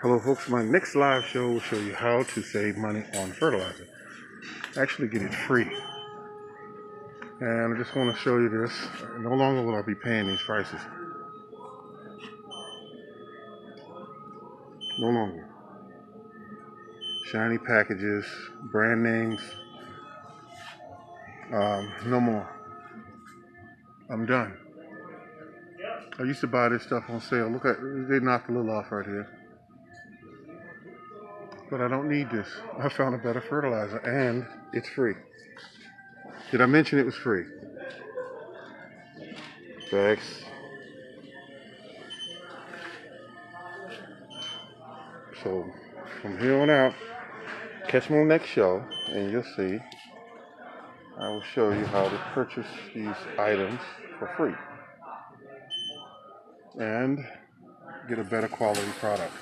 Hello folks, my next live show will show you how to save money on fertilizer. Actually get it free. And I just want to show you this. No longer will I be paying these prices. No longer. Shiny packages, brand names. No more. I'm done. I used to buy this stuff on sale. Look at, they knocked a little off right here. But I don't need this. I found a better fertilizer and it's free. Did I mention it was free? Thanks. So from here on out, catch me on the next show and you'll see. I will show you how to purchase these items for free and get a better quality product.